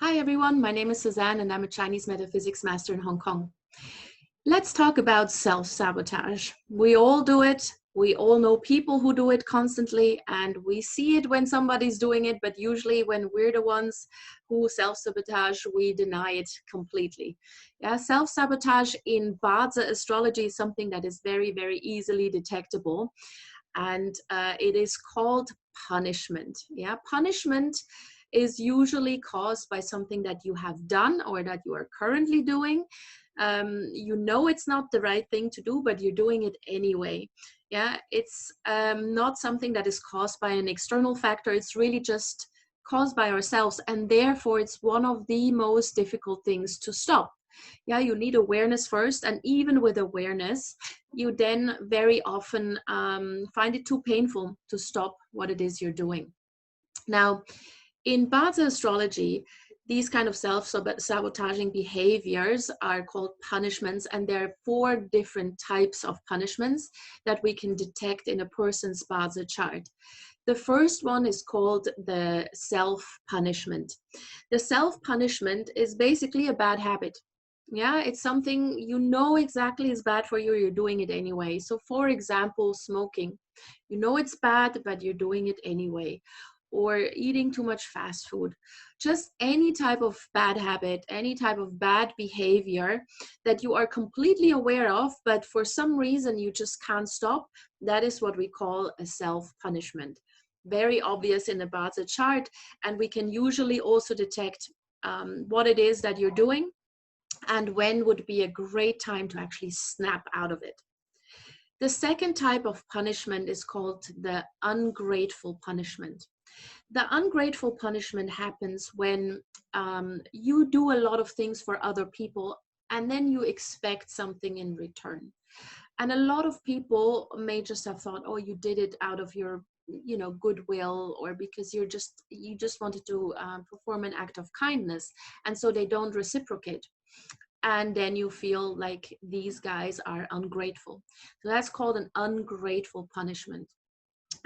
Hi everyone, my name is Suzanne and I'm a Chinese metaphysics master in Hong Kong. Let's talk about self-sabotage. We all do it. We all know people who do it constantly, and we see it when somebody's doing it, but usually when we're the ones who self-sabotage, we deny it completely. Yeah, self-sabotage in Bazi Astrology is something that is very, very easily detectable, and it is called punishment. Yeah, punishment is usually caused by something that you have done or that you are currently doing. You know it's not the right thing to do, but you're doing it anyway. Yeah, it's not something that is caused by an external factor. It's really just caused by ourselves, and therefore it's one of the most difficult things to stop. Yeah, you need awareness first, and even with awareness, you then very often find it too painful to stop what it is you're doing. Now, in Bazi Astrology, these kind of self-sabotaging behaviors are called punishments, and there are 4 different types of punishments that we can detect in a person's Bazi chart. The first one is called the self-punishment. The self-punishment is basically a bad habit. Yeah, it's something you know exactly is bad for you, you're doing it anyway. So for example, smoking. You know it's bad, but you're doing it anyway. Or eating too much fast food. Just any type of bad habit, any type of bad behavior that you are completely aware of, but for some reason you just can't stop, that is what we call a self-punishment. Very obvious in the Bazi chart, and we can usually also detect what it is that you're doing and when would be a great time to actually snap out of it. The second type of punishment is called the ungrateful punishment. The ungrateful punishment happens when you do a lot of things for other people and then you expect something in return. And a lot of people may just have thought, oh, you did it out of your goodwill, or because you just wanted to perform an act of kindness, and so they don't reciprocate, and then you feel like these guys are ungrateful. So that's called an ungrateful punishment.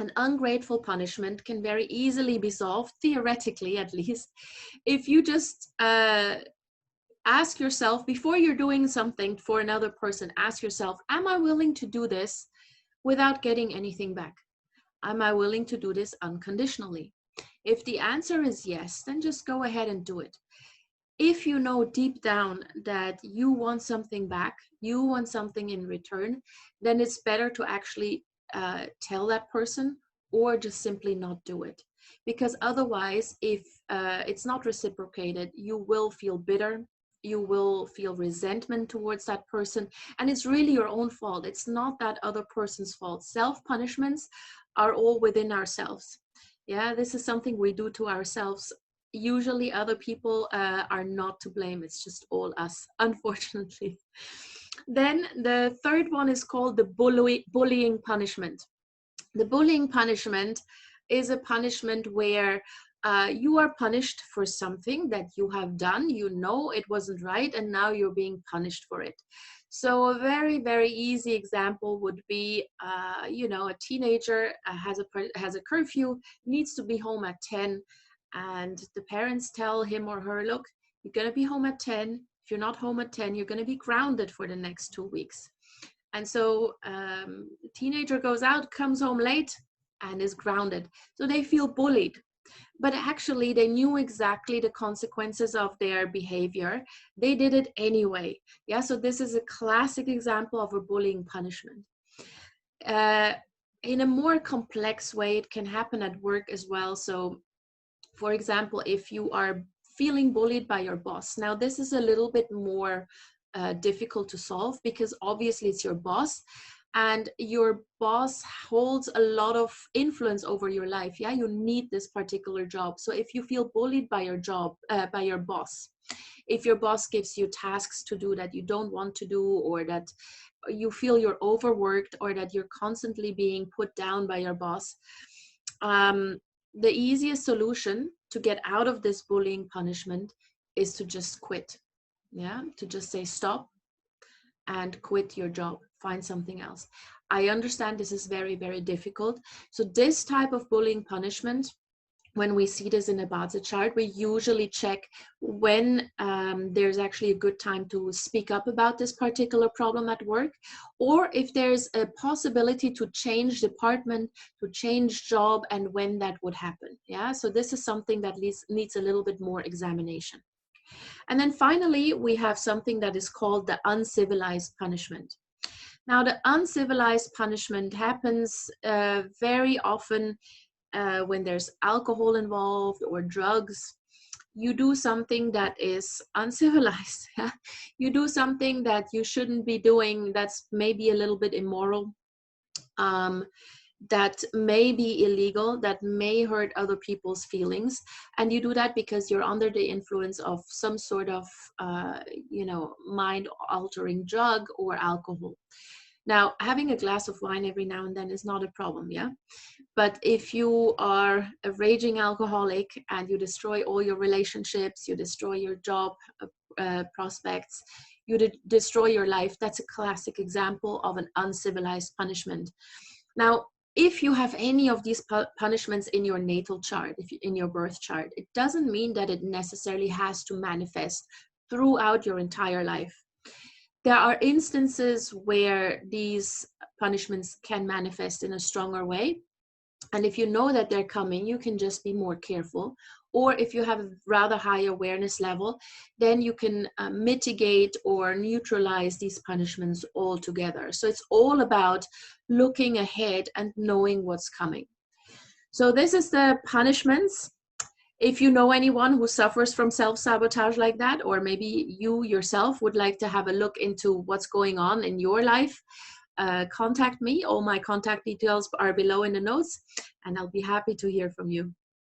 An ungrateful punishment can very easily be solved, theoretically at least, if you just ask yourself, before you're doing something for another person, ask yourself, am I willing to do this without getting anything back? Am I willing to do this unconditionally? If the answer is yes, then just go ahead and do it. If you know deep down that you want something back, you want something in return, then it's better to actually tell that person, or just simply not do it. Because otherwise, if it's not reciprocated, you will feel bitter, you will feel resentment towards that person, and it's really your own fault. It's not that other person's fault. Self-punishments are all within ourselves. Yeah, this is something we do to ourselves. Usually other people are not to blame. It's just all us, unfortunately. Then the third one is called the bullying punishment. The bullying punishment is a punishment where you are punished for something that you have done. You know it wasn't right, and now you're being punished for it. So a very, very easy example would be, a teenager has a curfew, needs to be home at 10, and the parents tell him or her, look, you're going to be home at 10. If you're not home at 10, you're going to be grounded for the next 2 weeks. And so the teenager goes out, comes home late, and is grounded. So they feel bullied. But actually, they knew exactly the consequences of their behavior. They did it anyway. Yeah, so this is a classic example of a bullying punishment. In a more complex way, it can happen at work as well. So for example, if you are feeling bullied by your boss. Now, this is a little bit more difficult to solve, because obviously it's your boss, and your boss holds a lot of influence over your life. Yeah, you need this particular job. So if you feel bullied by your job, by your boss, if your boss gives you tasks to do that you don't want to do, or that you feel you're overworked, or that you're constantly being put down by your boss, the easiest solution to get out of this bullying punishment is to just quit. Yeah, to just say stop and quit your job, find something else. I understand this is very, very difficult. So this type of bullying punishment when we see this in a Bazi chart, we usually check when there's actually a good time to speak up about this particular problem at work, or if there's a possibility to change department, to change job, and when that would happen. Yeah, so this is something that needs a little bit more examination. And then finally, we have something that is called the uncivilized punishment. Now, the uncivilized punishment happens very often when there's alcohol involved or drugs. You do something that is uncivilized. You do something that you shouldn't be doing, that's maybe a little bit immoral, that may be illegal, that may hurt other people's feelings. And you do that because you're under the influence of some sort of, mind-altering drug or alcohol. Now, having a glass of wine every now and then is not a problem, yeah? But if you are a raging alcoholic and you destroy all your relationships, you destroy your job prospects, you destroy your life, that's a classic example of an uncivilized punishment. Now, if you have any of these punishments in your natal chart, in your birth chart, it doesn't mean that it necessarily has to manifest throughout your entire life. There are instances where these punishments can manifest in a stronger way. And if you know that they're coming, you can just be more careful. Or if you have a rather high awareness level, then you can mitigate or neutralize these punishments altogether. So it's all about looking ahead and knowing what's coming. So this is the punishments. If you know anyone who suffers from self-sabotage like that, or maybe you yourself would like to have a look into what's going on in your life, contact me. All my contact details are below in the notes, and I'll be happy to hear from you.